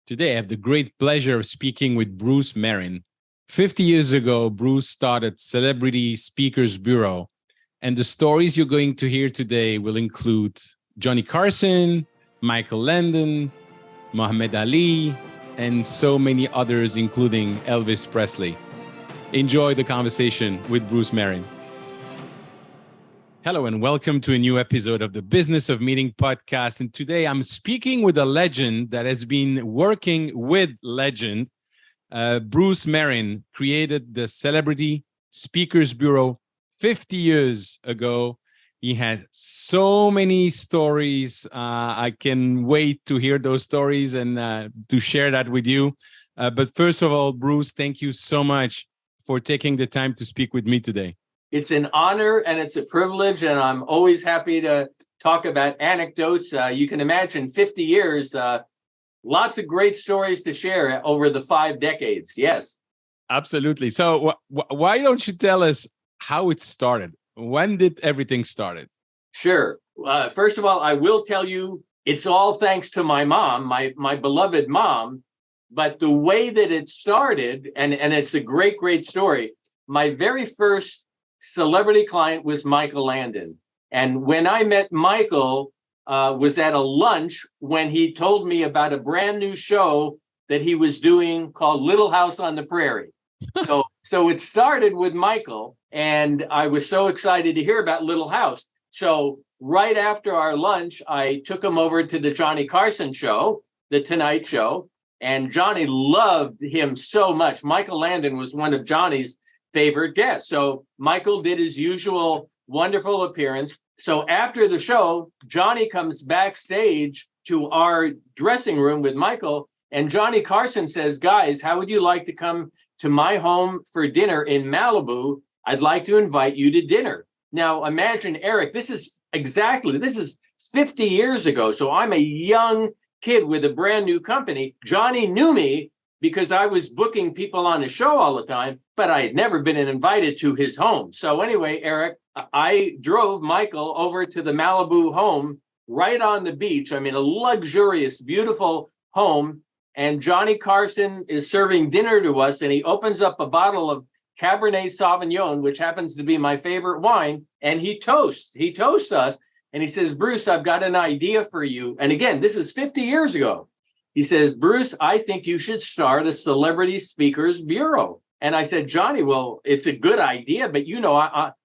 Today, I have the great pleasure of speaking with Bruce Merrin. 50 years ago, Bruce started Celebrity Speakers Bureau, and the stories you're going to hear today will include Johnny Carson, Michael Landon, Muhammad Ali, and so many others, including Elvis Presley. Enjoy the conversation with Bruce Merrin. Hello and welcome to a new episode of the Business of Meeting podcast. And today I'm speaking with a legend that has been working with legend. Bruce Merrin created the Celebrity Speakers Bureau 50 years ago. He had so many stories. I can wait to hear those stories and to share that with you. But first of all, Bruce, thank you so much for taking the time to speak with me today. It's an honor and it's a privilege, and I'm always happy to talk about anecdotes. You can imagine 50 years, lots of great stories to share over the 5 decades. Yes. Absolutely. So why don't you tell us how it started? When did everything started? Sure. First of all, I will tell you, it's all thanks to my mom, my beloved mom. But the way that it started, and it's a great, great story. My very first celebrity client was Michael Landon. And when I met Michael, was at a lunch when he told me about a brand new show that he was doing called Little House on the Prairie. So it started with Michael, and I was so excited to hear about Little House. So right after our lunch, I took him over to the Johnny Carson show, the Tonight Show, and Johnny loved him so much. Michael Landon was one of Johnny's favorite guest. So Michael did his usual wonderful appearance. So after the show, Johnny comes backstage to our dressing room with Michael, and Johnny Carson says, "Guys, how would you like to come to my home for dinner in Malibu? I'd like to invite you to dinner." Now imagine, Eric, this is 50 years ago. So I'm a young kid with a brand new company. Johnny knew me because I was booking people on the show all the time, but I had never been invited to his home. So anyway, Eric, I drove Michael over to the Malibu home right on the beach. I mean, a luxurious, beautiful home. And Johnny Carson is serving dinner to us, and he opens up a bottle of Cabernet Sauvignon, which happens to be my favorite wine, and he toasts us. And he says, "Bruce, I've got an idea for you." And again, this is 50 years ago. He says, "Bruce, I think you should start a Celebrity Speakers Bureau." And I said, "Johnny, well, it's a good idea, but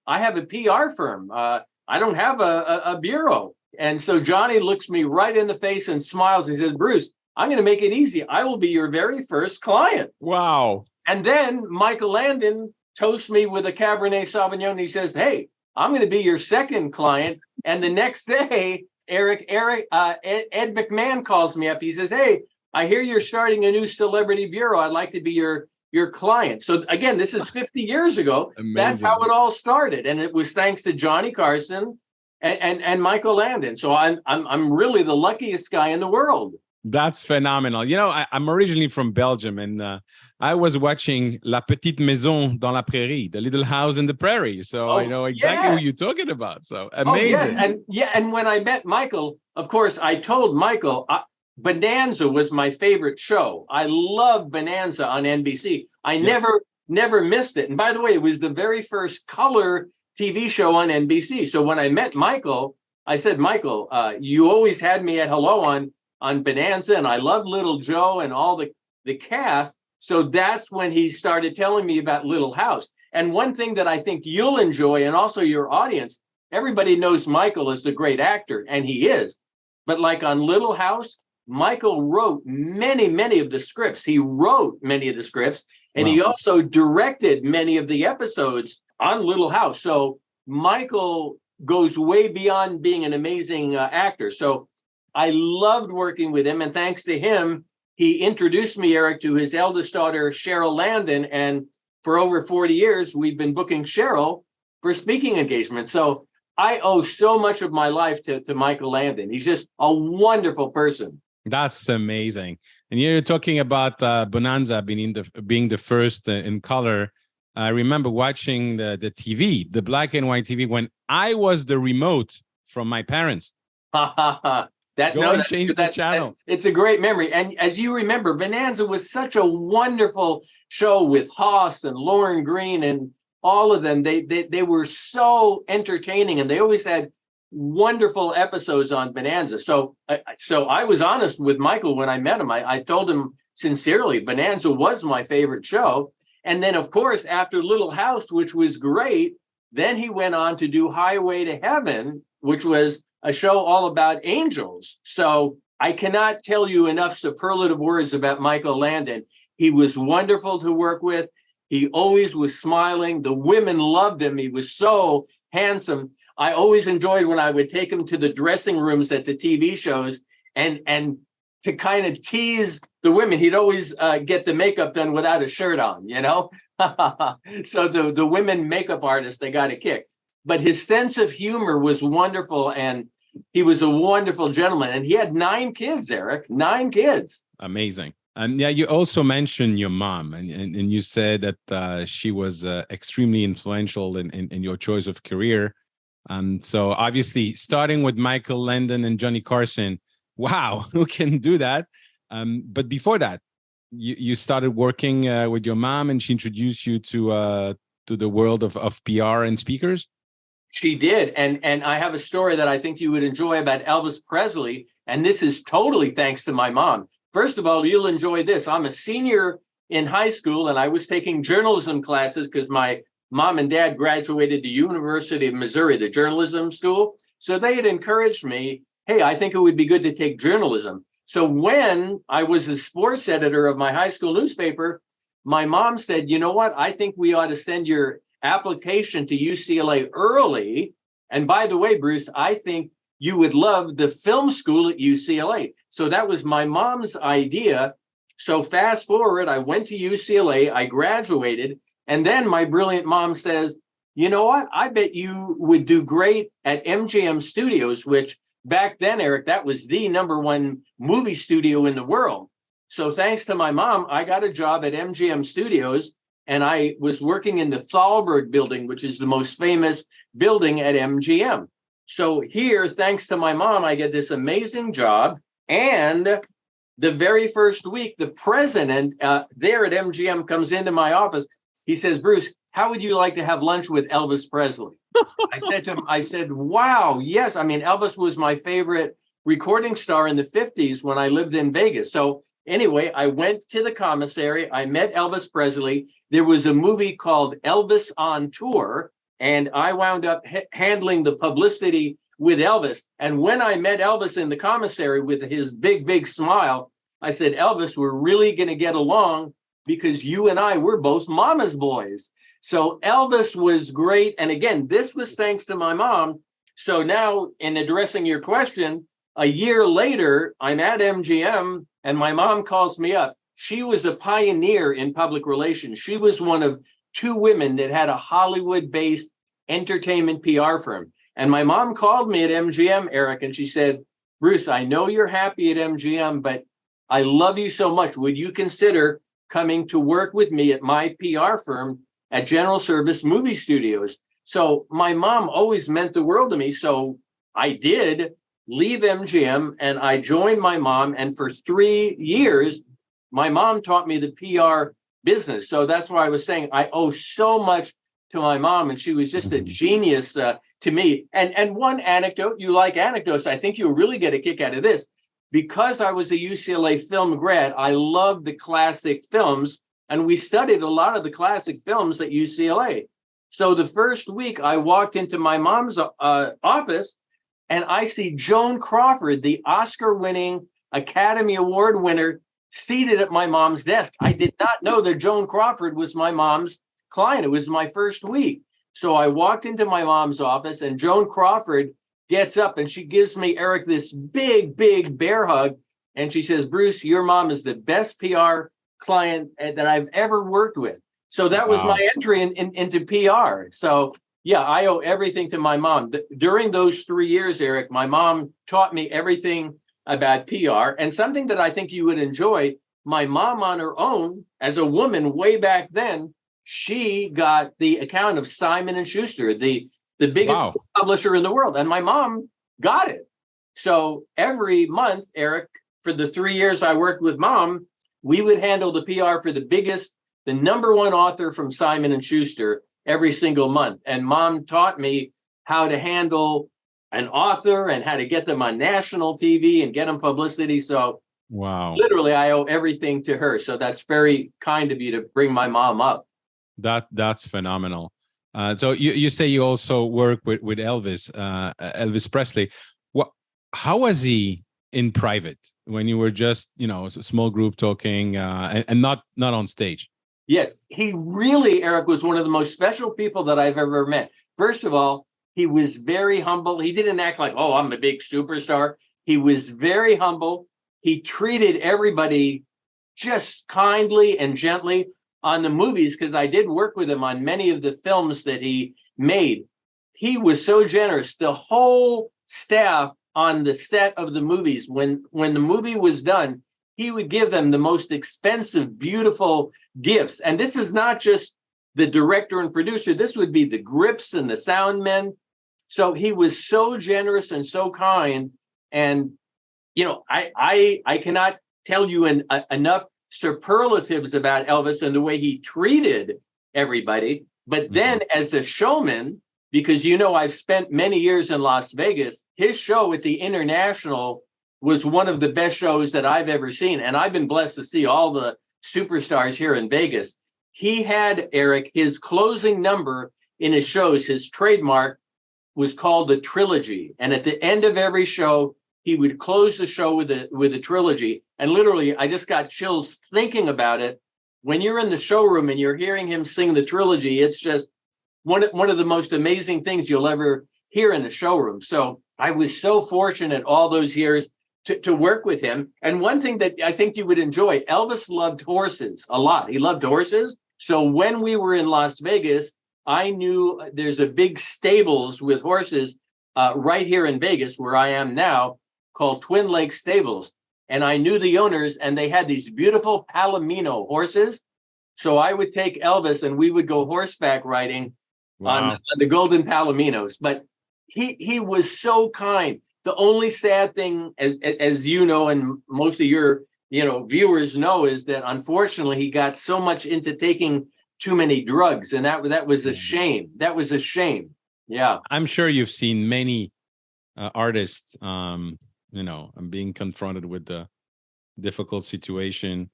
I have a PR firm. I don't have a bureau." And so Johnny looks me right in the face and smiles. He says, "Bruce, I'm going to make it easy. I will be your very first client." Wow. And then Michael Landon toasts me with a Cabernet Sauvignon. He says, "Hey, I'm going to be your second client." And the next day, Ed McMahon calls me up. He says, "Hey, I hear you're starting a new celebrity bureau. I'd like to be your client." So again, this is 50 years ago. Amazing. That's how it all started. And it was thanks to Johnny Carson and Michael Landon. So I'm really the luckiest guy in the world. That's phenomenal. You know, I'm originally from Belgium, and I was watching La Petite Maison dans la Prairie, the Little House in the Prairie. So I know exactly who you're talking about. So amazing. Oh, yes. And when I met Michael, of course, I told Michael, Bonanza was my favorite show. I love Bonanza on NBC. I never missed it. And by the way, it was the very first color TV show on NBC. So when I met Michael, I said, "Michael, you always had me at hello on Bonanza, and I love Little Joe and all the cast." So that's when he started telling me about Little House. And one thing that I think you'll enjoy, and also your audience, everybody knows Michael is a great actor, and he is. But like on Little House, Michael wrote many of the scripts. He wrote many of the scripts, and he also directed many of the episodes on Little House. So Michael goes way beyond being an amazing actor. So I loved working with him, and thanks to him, he introduced me, Eric, to his eldest daughter, Cheryl Landon, and for over 40 years, we've been booking Cheryl for speaking engagements. So I owe so much of my life to Michael Landon. He's just a wonderful person. That's amazing. And you're talking about Bonanza being the first in color. I remember watching the TV, the black and white TV, when I was the remote from my parents. Go and change the channel. It's a great memory. And as you remember, Bonanza was such a wonderful show with Haas and Lauren Green and all of them. They were so entertaining, and they always had wonderful episodes on Bonanza. So I was honest with Michael when I met him. I told him sincerely, Bonanza was my favorite show. And then, of course, after Little House, which was great, then he went on to do Highway to Heaven, which was a show all about angels. So I cannot tell you enough superlative words about Michael Landon. He was wonderful to work with. He always was smiling. The women loved him. He was so handsome. I always enjoyed when I would take him to the dressing rooms at the TV shows and to kind of tease the women. He'd always get the makeup done without a shirt on, you know? So the women makeup artists, they got a kick. But his sense of humor was wonderful, and he was a wonderful gentleman. And he had 9 kids, Eric, 9 kids. Amazing. Yeah, you also mentioned your mom, and you said that she was extremely influential in your choice of career. So obviously, starting with Michael Landon and Johnny Carson, wow, who can do that? But before that, you started working with your mom, and she introduced you to the world of PR and speakers. She did, and I have a story that I think you would enjoy about Elvis Presley, and this is totally thanks to my mom. First of all, you'll enjoy this. I'm a senior in high school, and I was taking journalism classes because my mom and dad graduated the University of Missouri, the journalism school. So they had encouraged me, hey, I think it would be good to take journalism. So when I was the sports editor of my high school newspaper, my mom said, you know what? I think we ought to send your application to UCLA early. And by the way, Bruce, I think you would love the film school at UCLA. So that was my mom's idea. So fast forward, I went to UCLA, I graduated, and then my brilliant mom says, you know what? I bet you would do great at MGM Studios, which back then, Eric, that was the #1 movie studio in the world. So thanks to my mom, I got a job at MGM Studios, and I was working in the Thalberg building, which is the most famous building at MGM. So here, thanks to my mom, I get this amazing job. And the very first week, the president there at MGM comes into my office. He says, Bruce, how would you like to have lunch with Elvis Presley? I said to him, I said, wow, yes. I mean, Elvis was my favorite recording star in the 50s when I lived in Vegas. So anyway, I went to the commissary. I met Elvis Presley. There was a movie called Elvis on Tour, and I wound up handling the publicity with Elvis. And when I met Elvis in the commissary with his big, big smile, I said, Elvis, we're really going to get along because you and I were both mama's boys. So Elvis was great. And again, this was thanks to my mom. So now, in addressing your question, a year later, I'm at MGM and my mom calls me up. She was a pioneer in public relations. She was one of 2 women that had a Hollywood-based entertainment PR firm. And my mom called me at MGM, Eric, and she said, Bruce, I know you're happy at MGM, but I love you so much. Would you consider coming to work with me at my PR firm at General Service Movie Studios? So my mom always meant the world to me. So I did leave MGM and I joined my mom. And for 3 years, my mom taught me the PR business. So that's why I was saying I owe so much to my mom. And she was just a genius to me. And one anecdote, you like anecdotes, I think you'll really get a kick out of this. Because I was a UCLA film grad, I loved the classic films. And we studied a lot of the classic films at UCLA. So the first week I walked into my mom's office and I see Joan Crawford, the Oscar-winning Academy Award winner, seated at my mom's desk. I did not know that Joan Crawford was my mom's client. It was my first week. So I walked into my mom's office and Joan Crawford gets up and she gives me, Eric, this big, big bear hug. And she says, Bruce, your mom is the best PR client that I've ever worked with. So that was my entry into PR. So yeah, I owe everything to my mom. During those 3 years, Eric, my mom taught me everything about PR. And something that I think you would enjoy, my mom on her own, as a woman way back then, she got the account of Simon & Schuster, the biggest publisher in the world. And my mom got it. So every month, Eric, for the 3 years I worked with Mom, we would handle the PR for the number one author from Simon and Schuster every single month. And Mom taught me how to handle an author and how to get them on national TV and get them publicity. So Wow. literally, I owe everything to her. So that's very kind of you to bring my mom up. That's phenomenal. So you say you also work with Elvis Presley. How was he in private when you were just, a small group talking and not on stage? Yes, he really, Eric, was one of the most special people that I've ever met. First of all, he was very humble. He didn't act like, oh, I'm a big superstar. He was very humble. He treated everybody just kindly and gently on the movies, because I did work with him on many of the films that he made. He was so generous. The whole staff on the set of the movies, when the movie was done, he would give them the most expensive, beautiful gifts. And this is not just the director and producer. This would be the grips and the sound men. So he was so generous and so kind. And, I cannot tell you enough superlatives about Elvis and the way he treated everybody. But then as a showman, because, I've spent many years in Las Vegas, his show at the International was one of the best shows that I've ever seen. And I've been blessed to see all the superstars here in Vegas. He had, Eric, his closing number in his shows, his trademark was called the trilogy. And at the end of every show, he would close the show with a trilogy. And literally, I just got chills thinking about it. When you're in the showroom and you're hearing him sing the trilogy, it's just one of the most amazing things you'll ever hear in the showroom. So I was so fortunate all those years to work with him. And one thing that I think you would enjoy, Elvis loved horses a lot. He loved horses. So when we were in Las Vegas, I knew there's a big stables with horses right here in Vegas, where I am now, called Twin Lakes Stables. And I knew the owners, and they had these beautiful Palomino horses. So I would take Elvis and we would go horseback riding on the Golden Palominos. But he was so kind. The only sad thing, as you know, and most of your viewers know, is that unfortunately he got so much into taking too many drugs, and that was a shame. That was a shame. Yeah, I'm sure you've seen many artists, being confronted with the difficult situation.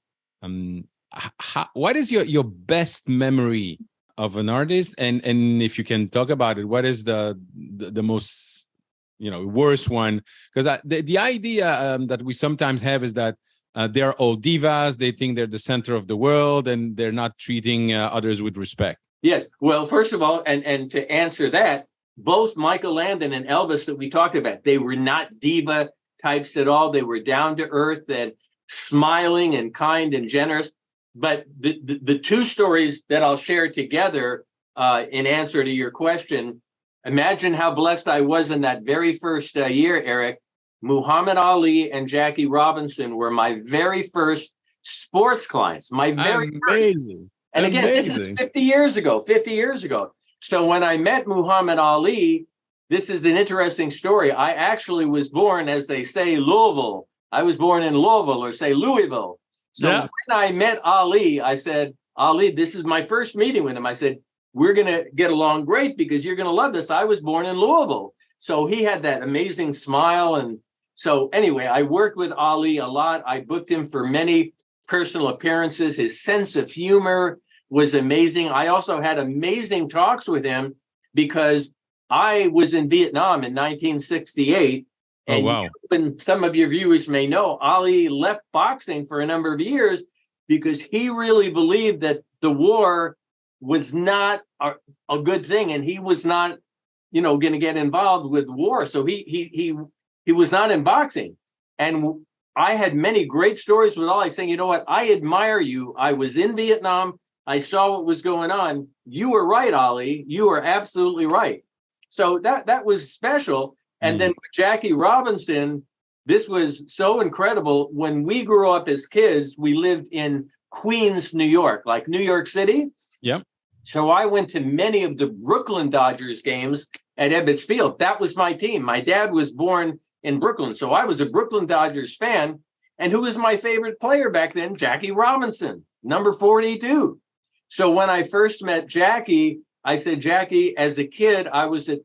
What is your best memory of an artist, and if you can talk about it, what is the most worst one? Because the idea that we sometimes have is that they're all divas. They think they're the center of the world, and they're not treating others with respect. Yes. Well, first of all, and to answer that, both Michael Landon and Elvis that we talked about, they were not diva types at all. They were down to earth and smiling and kind and generous. But the two stories that I'll share together in answer to your question, imagine how blessed I was in that very first year, Eric. Muhammad Ali and Jackie Robinson were my very first sports clients, my very first. And again, this is 50 years ago. So when I met Muhammad Ali, this is an interesting story. I actually was born, as they say, Louisville. I was born in Louisville, or say Louisville. So when I met Ali, I said, Ali, this is my first meeting with him. I said, we're going to get along great because you're going to love this. I was born in Louisville. So he had that amazing smile. And so anyway, I worked with Ali a lot. I booked him for many personal appearances. His sense of humor was amazing. I also had amazing talks with him because I was in Vietnam in 1968. And and some of your viewers may know, Ali left boxing for a number of years because he really believed that the war was not a good thing, and he was not, going to get involved with war. So he was not in boxing. And I had many great stories with Ali saying, you know what, I admire you. I was in Vietnam. I saw what was going on. You were right, Ali. You were absolutely right. So that was special. And then with Jackie Robinson, this was so incredible. When we grew up as kids, we lived in Queens, New York, like New York City. Yep. So I went to many of the Brooklyn Dodgers games at Ebbets Field. That was my team. My dad was born in Brooklyn. So I was a Brooklyn Dodgers fan. And who was my favorite player back then? Jackie Robinson, number 42. So when I first met Jackie, I said, Jackie, as a kid, I was at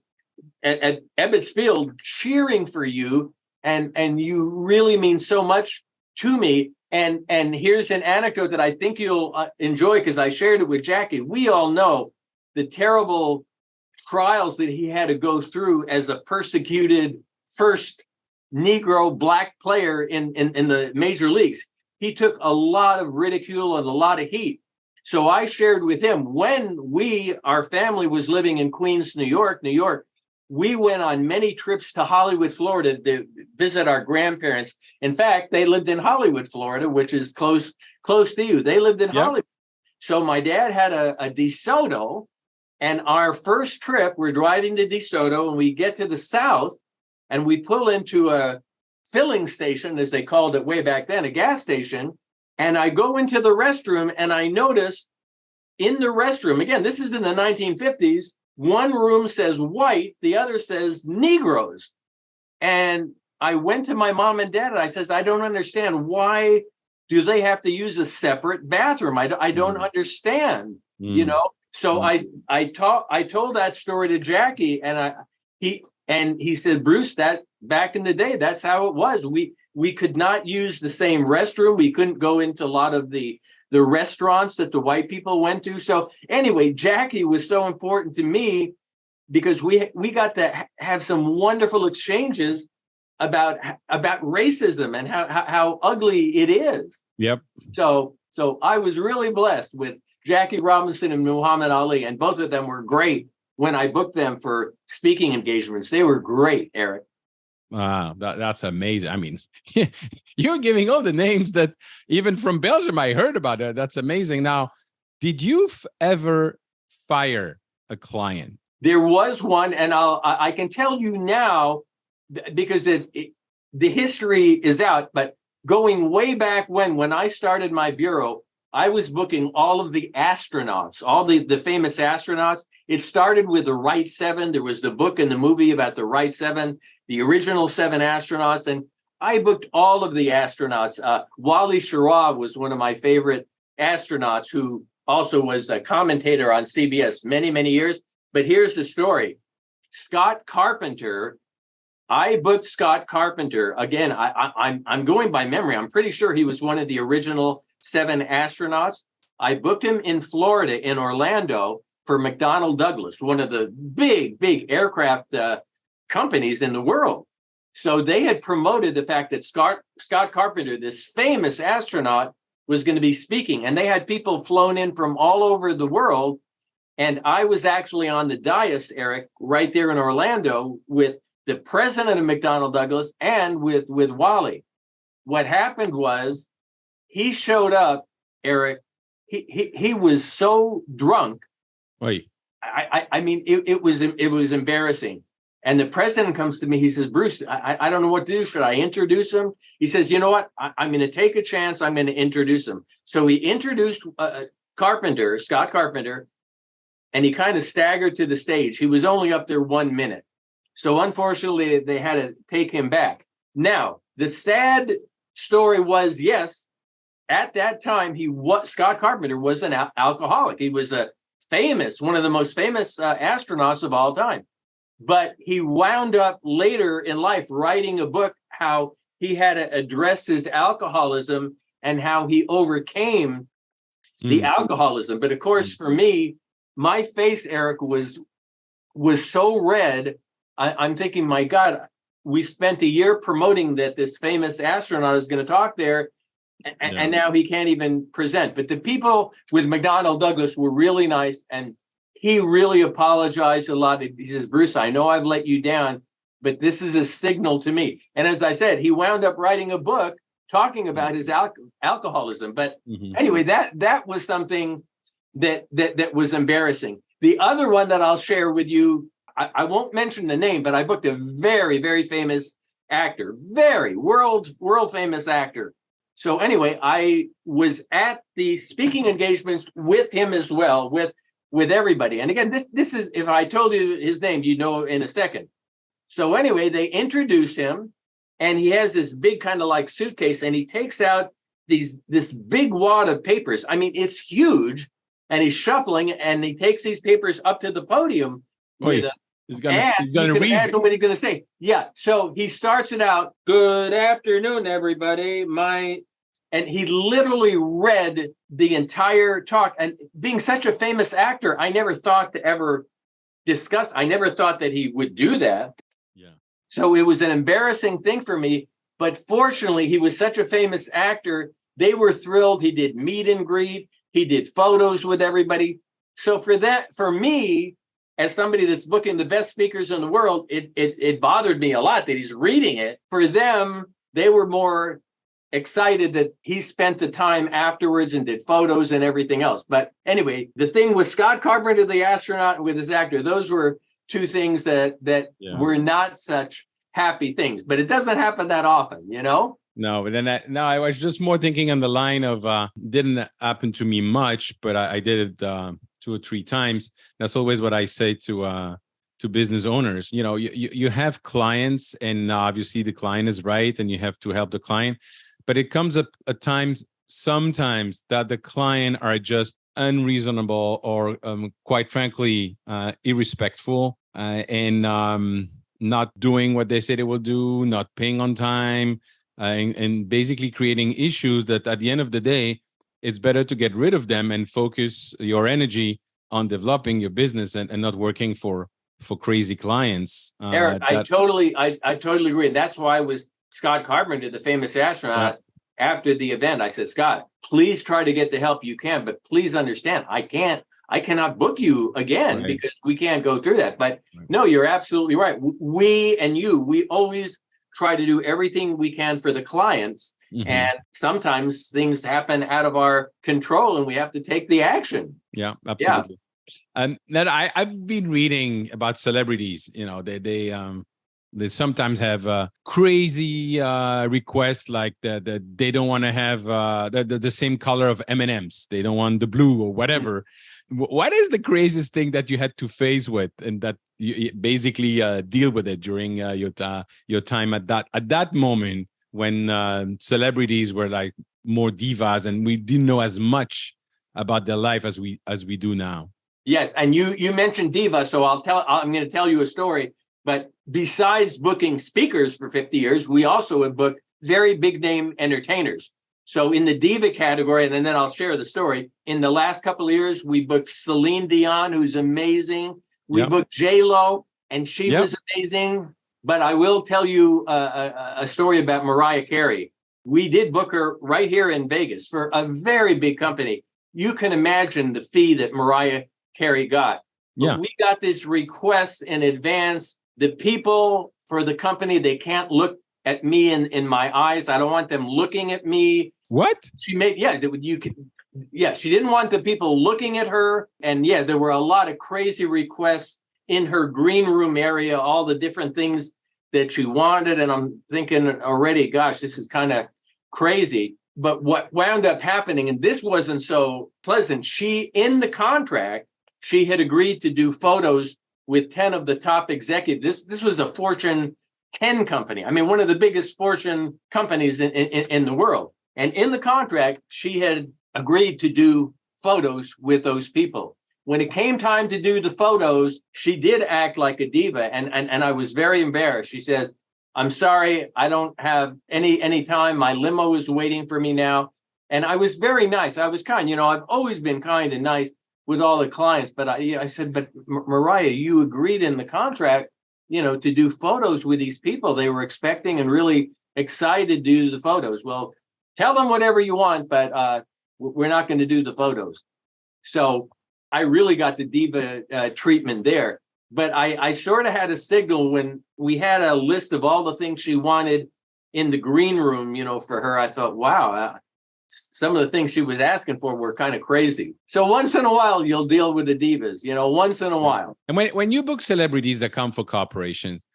Ebbets Field cheering for you. And you really mean so much to me. And here's an anecdote that I think you'll enjoy because I shared it with Jackie. We all know the terrible trials that he had to go through as a persecuted first Negro black player in the major leagues. He took a lot of ridicule and a lot of heat. So I shared with him when our family was living in Queens, New York, we went on many trips to Hollywood, Florida to visit our grandparents. In fact, they lived in Hollywood, Florida, which is close to you. They lived in Hollywood. So my dad had a DeSoto, and our first trip, we're driving to DeSoto, and we get to the south, and we pull into a filling station, as they called it way back then, a gas station. And I go into the restroom, and I notice in the restroom, again, this is in the 1950s, one room says white, the other says Negroes. And I went to my mom and dad, and I says, I don't understand. Why do they have to use a separate bathroom? I don't understand, you know? So I told that story to Jackie, and he said, Bruce, that back in the day, that's how it was. We could not use the same restroom. We couldn't go into a lot of the restaurants that the white people went to. So anyway, Jackie was so important to me because we got to have some wonderful exchanges about racism and how ugly it is. Yep. So I was really blessed with Jackie Robinson and Muhammad Ali, and both of them were great when I booked them for speaking engagements. They were great, Eric. Wow, that's amazing. I mean, you're giving all the names that even from Belgium I heard about it. That's amazing. Now, did you ever fire a client? There was one, and I can tell you now because the history is out. But going way back when I started my bureau, I was booking all of the astronauts, all the famous astronauts. It started with the Right Seven. There was the book and the movie about the Right Seven, the original 7 astronauts. And I booked all of the astronauts. Wally Schirra was one of my favorite astronauts, who also was a commentator on CBS many, many years. But here's the story. Scott Carpenter, I booked Scott Carpenter. Again, I'm going by memory. I'm pretty sure he was one of the original 7 astronauts. I booked him in Florida, in Orlando, for McDonnell Douglas, one of the big aircraft companies in the world. So they had promoted the fact that Scott Carpenter, this famous astronaut, was going to be speaking. And they had people flown in from all over the world. And I was actually on the dais, Eric, right there in Orlando with the president of McDonnell Douglas and with Wally. What happened was he showed up, Eric. He was so drunk. Wait. I mean, it was embarrassing. And the president comes to me. He says, Bruce, I don't know what to do. Should I introduce him? He says, you know what? I'm going to take a chance. I'm going to introduce him. So he introduced Scott Carpenter, and he kind of staggered to the stage. He was only up there 1 minute. So unfortunately, they had to take him back. Now, the sad story was, yes, at that time, Scott Carpenter was an alcoholic. He was one of the most famous astronauts of all time. But he wound up later in life writing a book how he had to address his alcoholism and how he overcame the alcoholism. But of course, for me, my face, Eric, was so red. I'm thinking, my God, we spent a year promoting that this famous astronaut is going to talk there, and now he can't even present. But the people with McDonnell Douglas were really nice, and he really apologized a lot. He says, Bruce, I know I've let you down, but this is a signal to me. And as I said, he wound up writing a book talking about his alcoholism. But anyway, that was something that was embarrassing. The other one that I'll share with you, I won't mention the name, but I booked a very, very famous actor, very world famous actor. So anyway, I was at the speaking engagements with him as well, with everybody. And again, this is, if I told you his name, you'd know in a second. So anyway, they introduce him. and he has this big kind of like suitcase, and he takes out this big wad of papers. I mean, it's huge, and he's shuffling, and he takes these papers up to the podium with he's and gonna you can read. imagine what he's going to say. Yeah. So he starts it out. Good afternoon, everybody. And he literally read the entire talk. And being such a famous actor, I never thought to ever discuss. I never thought that he would do that. Yeah. So it was an embarrassing thing for me. But fortunately, he was such a famous actor. They were thrilled. He did meet and greet. He did photos with everybody. So for me, as somebody that's booking the best speakers in the world, it bothered me a lot that he's reading it. For them, they were more excited that he spent the time afterwards and did photos and everything else. But anyway, the thing with Scott Carpenter, the astronaut, and with his actor, those were two things that were not such happy things. But it doesn't happen that often, you know? No, but then I was just more thinking on the line of didn't happen to me much, but I did it 2 or 3 times. That's always what I say to business owners. You know, you have clients, and obviously the client is right, and you have to help the client. But it comes up at times, sometimes, that the client are just unreasonable or, quite frankly, irrespectful, and not doing what they say they will do, not paying on time, and basically creating issues that at the end of the day, it's better to get rid of them and focus your energy on developing your business and not working for crazy clients. Eric, I totally agree. And that's why I was Scott Carpenter, the famous astronaut, after the event. I said, Scott, please try to get the help you can, but please understand, I cannot book you again because we can't go through that. But no, you're absolutely right. We always try to do everything we can for the clients. Mm-hmm. And sometimes things happen out of our control and we have to take the action. Yeah, absolutely. And then I've been reading about celebrities. You know, they sometimes have crazy requests, like that they don't want to have the same color of M&Ms. They don't want the blue or whatever. Mm-hmm. What is the craziest thing that you had to face with, and that you basically deal with it during your time at that moment when celebrities were like more divas and we didn't know as much about their life as we do now? Yes, and you mentioned diva, so I'm going to tell you a story. But besides booking speakers for 50 years, we also have booked very big name entertainers. So in the diva category, and then I'll share the story. In the last couple of years, we booked Celine Dion, who's amazing. We booked J-Lo, and she was amazing. But I will tell you a story about Mariah Carey. We did book her right here in Vegas for a very big company. You can imagine the fee that Mariah Carey got. But we got this request in advance. The people for the company, they can't look at me in my eyes. I don't want them looking at me. What? She made, she didn't want the people looking at her. And there were a lot of crazy requests in her green room area, all the different things that she wanted. And I'm thinking already, gosh, this is kind of crazy. But what wound up happening, and this wasn't so pleasant, in the contract, she had agreed to do photos with 10 of the top executives. This was a Fortune 10 company. I mean, one of the biggest Fortune companies in the world. And in the contract, she had agreed to do photos with those people. When it came time to do the photos, she did act like a diva. And I was very embarrassed. She said, I'm sorry, I don't have any time. My limo is waiting for me now. And I was very nice. I was kind. I've always been kind and nice with all the clients. But I said, but Mariah, you agreed in the contract, to do photos with these people. They were expecting and really excited to do the photos. Well, tell them whatever you want, but we're not going to do the photos. So I really got the diva treatment there. But I sort of had a signal when we had a list of all the things she wanted in the green room, for her. I thought, wow, some of the things she was asking for were kind of crazy. So once in a while, you'll deal with the divas, once in a while. And when you book celebrities that come for corporations,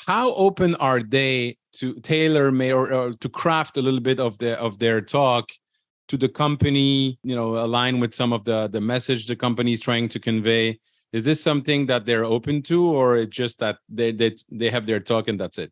how open are they to tailor-made or to craft a little bit of their talk to the company, align with some of the message the company is trying to convey? Is this something that they're open to, or it's just that they have their talk and that's it?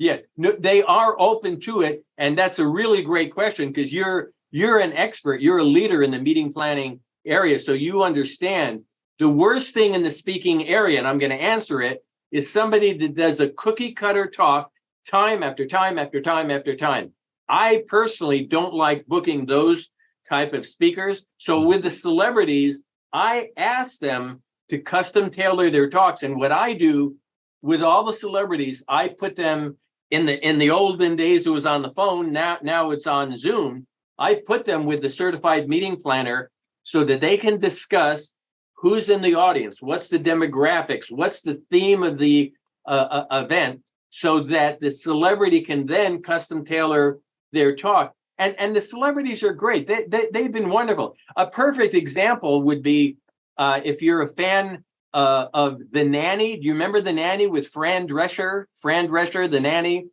Yeah, no, they are open to it, and that's a really great question because you're an expert, you're a leader in the meeting planning area, so you understand the worst thing in the speaking area, and I'm going to answer it, is somebody that does a cookie cutter talk time after time after time after time. I personally don't like booking those type of speakers. So with the celebrities, I ask them to custom tailor their talks, and what I do with all the celebrities, I put them in the olden days, it was on the phone. Now it's on Zoom. I put them with the certified meeting planner so that they can discuss who's in the audience, what's the demographics, what's the theme of the event, so that the celebrity can then custom tailor their talk. And the celebrities are great. They've been wonderful. A perfect example would be if you're a fan of The Nanny. Do you remember The Nanny with Fran Drescher? Fran Drescher, The Nanny.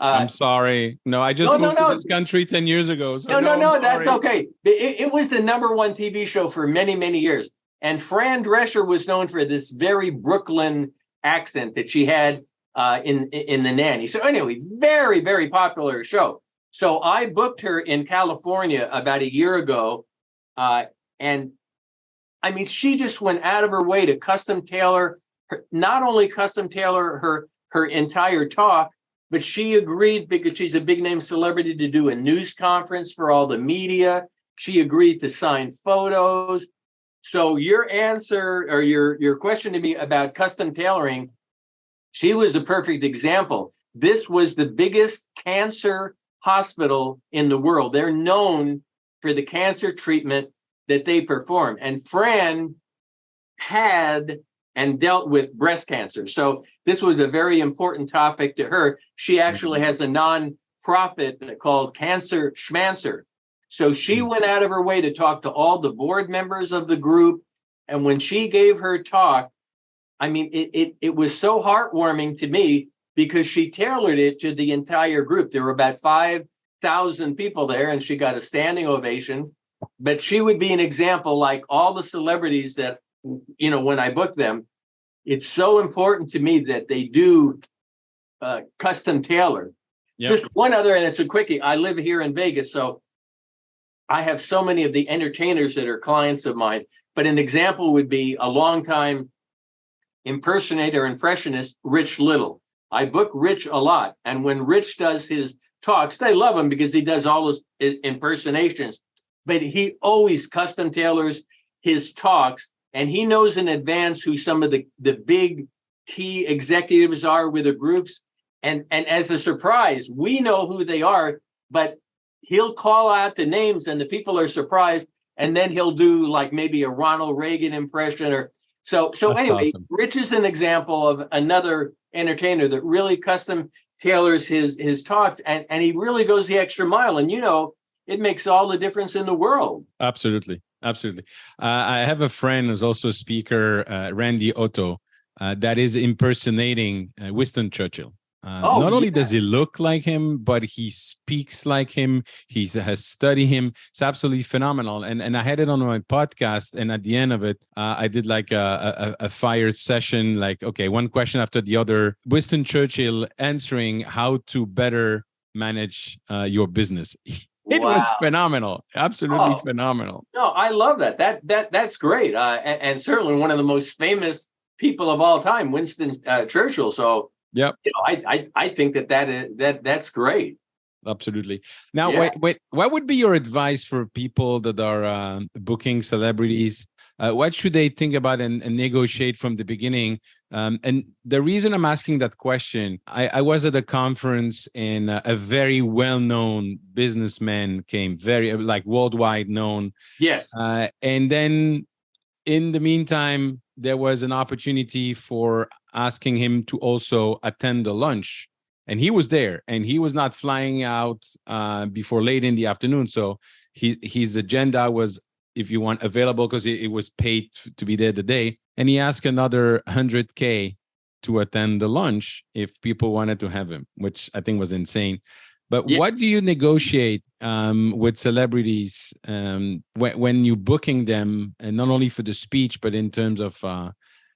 I'm sorry. No, I just moved to this country 10 years ago. So no, that's okay. It was the #1 TV show for many, many years. And Fran Drescher was known for this very Brooklyn accent that she had in The Nanny. So anyway, very, very popular show. So I booked her in California about a year ago. And I mean, she just went out of her way to custom tailor, not only custom tailor her entire talk, but she agreed, because she's a big name celebrity, to do a news conference for all the media. She agreed to sign photos. So your answer, or your question to me about custom tailoring, she was a perfect example. This was the biggest cancer hospital in the world. They're known for the cancer treatment that they perform. And Fran had and dealt with breast cancer. So this was a very important topic to her. She actually has a non-profit called Cancer Schmancer. So she went out of her way to talk to all the board members of the group. And when she gave her talk, I mean, it was so heartwarming to me because she tailored it to the entire group. There were about 5,000 people there, and she got a standing ovation. But she would be an example, like all the celebrities that, you know, when I book them, it's so important to me that they do custom tailor. Yep. Just one other, and it's a quickie. I live here in Vegas, so I have so many of the entertainers that are clients of mine. But an example would be a longtime impersonator, impressionist, Rich Little. I book Rich a lot. And when Rich does his talks, they love him because he does all those impersonations. But he always custom tailors his talks, and he knows in advance who some of the big key executives are with the groups. And as a surprise, we know who they are, but he'll call out the names and the people are surprised. And then he'll do like maybe a Ronald Reagan impression or so. Anyway, awesome. Rich is an example of another entertainer that really custom tailors his talks, and he really goes the extra mile. And, you know, it makes all the difference in the world. Absolutely. Absolutely. I have a friend who's also a speaker, Randy Otto, that is impersonating Winston Churchill. Not only does he look like him, but he speaks like him. He has studied him. It's absolutely phenomenal. And I had it on my podcast. And at the end of it, I did like a fire session, like, okay, one question after the other. Winston Churchill answering how to better manage your business. It was phenomenal. Absolutely phenomenal. No, I love that. That's great. And certainly one of the most famous people of all time, Winston Churchill. So, yep. You know, I think that's great. Absolutely. Now, wait. What would be your advice for people that are booking celebrities? What should they think about and negotiate from the beginning? And the reason I'm asking that question, I was at a conference and a very well-known businessman came, very like worldwide known. Yes. And then in the meantime, there was an opportunity for asking him to also attend the lunch. And he was there, and he was not flying out before late in the afternoon. So his agenda was, if you want, available because it was paid to be there the day. And he asked another 100K to attend the lunch if people wanted to have him, which I think was insane. But what do you negotiate with celebrities when you're booking them, and not only for the speech, but in terms of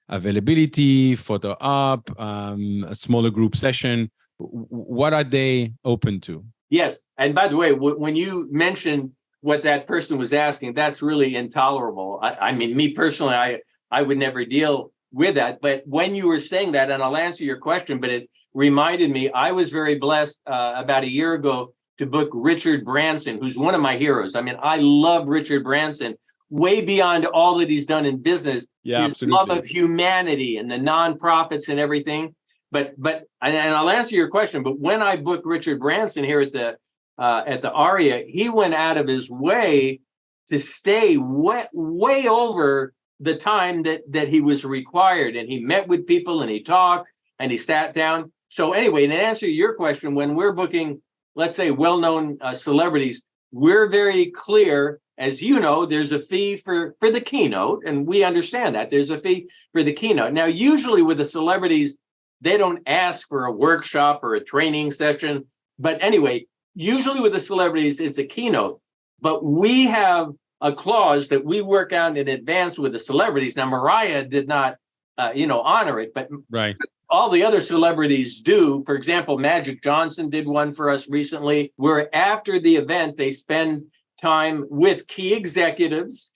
availability, photo op, a smaller group session? what are they open to? Yes. And by the way, when you mentioned what that person was asking, that's really intolerable. I mean, me personally, I would never deal with that. But when you were saying that, and I'll answer your question, but it reminded me, I was very blessed about a year ago to book Richard Branson, who's one of my heroes. I mean, I love Richard Branson way beyond all that he's done in business. Yeah, his absolutely. love of humanity and the nonprofits and everything. But and I'll answer your question. But when I booked Richard Branson here at the Aria, he went out of his way to stay way over the time that he was required, and he met with people and he talked and he sat down. So anyway, to answer your question, when we're booking, let's say, well-known celebrities, we're very clear. As you know, there's a fee for the keynote, and we understand that there's a fee for the keynote. Now, usually with the celebrities, they don't ask for a workshop or a training session. But anyway, usually with the celebrities, it's a keynote. But we have a clause that we work out in advance with the celebrities. Now, Mariah did not, honor it, but right. All the other celebrities do. For example, Magic Johnson did one for us recently, where after the event, they spend time with key executives.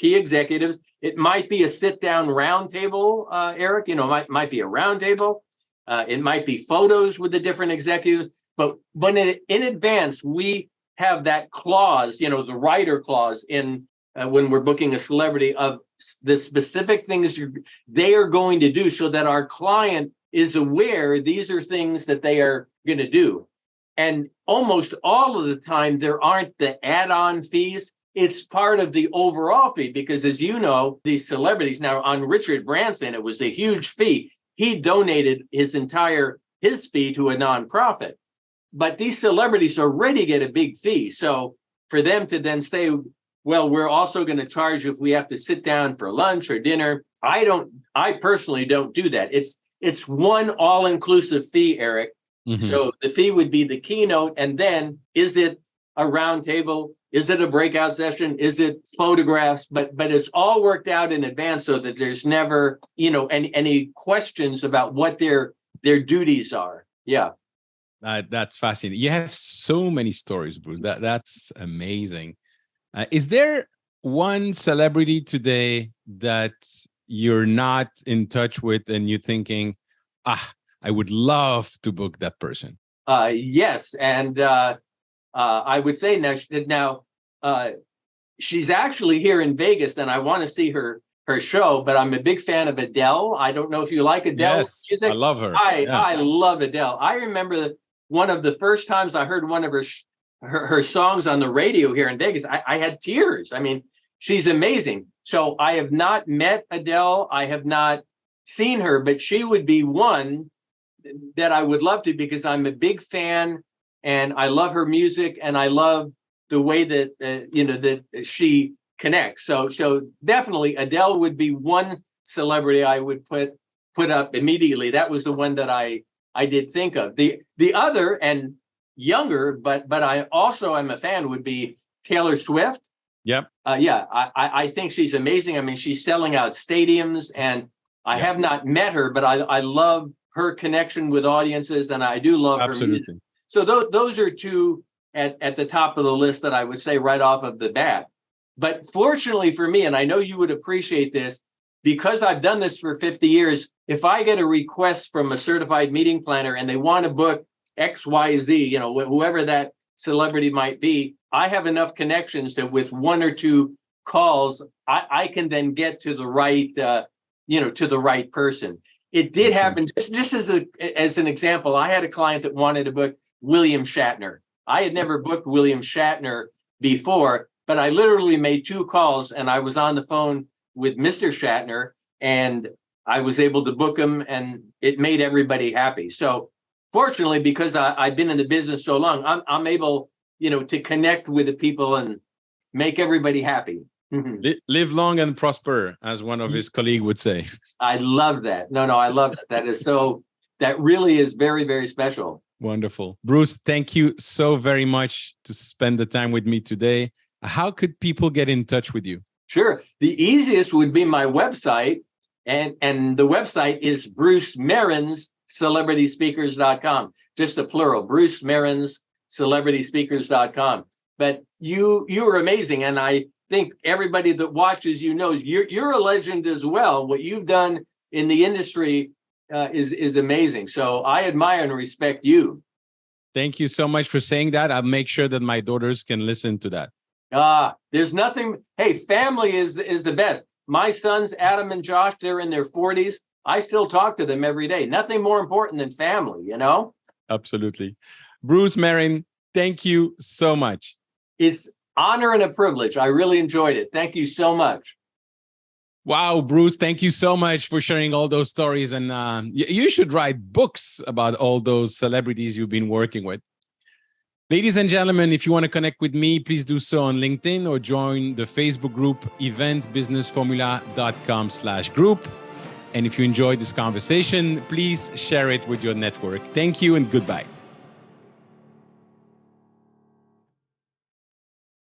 It might be a sit-down roundtable, Eric. Might be a roundtable. It might be photos with the different executives. But when in advance, we have that clause, the writer clause in when we're booking a celebrity of the specific things they are going to do, so that our client is aware these are things that they are going to do. And almost all of the time, there aren't the add-on fees. It's part of the overall fee, because as you know, these celebrities, now on Richard Branson, it was a huge fee. He donated his fee to a nonprofit. But these celebrities already get a big fee. So for them to then say, well, we're also going to charge if we have to sit down for lunch or dinner, I personally don't do that. It's one all-inclusive fee, Eric. Mm-hmm. So the fee would be the keynote, and then is it a round table? Is it a breakout session? Is it photographs? But it's all worked out in advance so that there's never, any questions about what their duties are. Yeah. That's fascinating. You have so many stories, Bruce. That's amazing. Is there one celebrity today that you're not in touch with and you're thinking, I would love to book that person? Yes. And I would say now she's actually here in Vegas, and I want to see her show, but I'm a big fan of Adele. I don't know if you like Adele. Yes, music. I love her. I love Adele. I remember one of the first times I heard one of her songs on the radio here in Vegas, I had tears. I mean, she's amazing. So I have not met Adele. I have not seen her, but she would be one that I would love to, because I'm a big fan and I love her music and I love the way that, that she connects. So definitely Adele would be one celebrity I would put up immediately. That was the one that I did think of. The other and younger, but I also am a fan, would be Taylor Swift. Yep. I think she's amazing. I mean, she's selling out stadiums, and I have not met her, but I love her connection with audiences, and I do love her music. So those are two at the top of the list that I would say right off of the bat. But fortunately for me, and I know you would appreciate this, because I've done this for 50 years, if I get a request from a certified meeting planner and they want to book XYZ, whoever that celebrity might be, I have enough connections that with one or two calls, I can then get to the right, to the right person. It did happen. Just as an example, I had a client that wanted to book William Shatner. I had never booked William Shatner before, but I literally made two calls and I was on the phone with Mr. Shatner, and I was able to book him, and it made everybody happy. So fortunately, because I've been in the business so long, I'm able, to connect with the people and make everybody happy. Live long and prosper, as one of his colleagues would say. I love that. No, I love that. That really is very, very special. Wonderful. Bruce, thank you so very much to spend the time with me today. How could people get in touch with you? Sure. The easiest would be my website. And the website is Bruce Merrin's celebrityspeakers.com. Just a plural, Bruce Merrin's celebrityspeakers.com. But you were amazing, and I think everybody that watches you knows you're a legend as well. What you've done in the industry is amazing. So I admire and respect you. Thank you so much for saying that. I'll make sure that my daughters can listen to that. There's nothing. Hey, family is the best. My sons, Adam and Josh, they're in their 40s. I still talk to them every day. Nothing more important than family, you know? Absolutely. Bruce Merrin, thank you so much. It's honor and a privilege. I really enjoyed it. Thank you so much. Wow, Bruce, thank you so much for sharing all those stories. And you should write books about all those celebrities you've been working with. Ladies and gentlemen, if you want to connect with me, please do so on LinkedIn or join the Facebook group eventbusinessformula.com/group. And if you enjoyed this conversation, please share it with your network. Thank you and goodbye.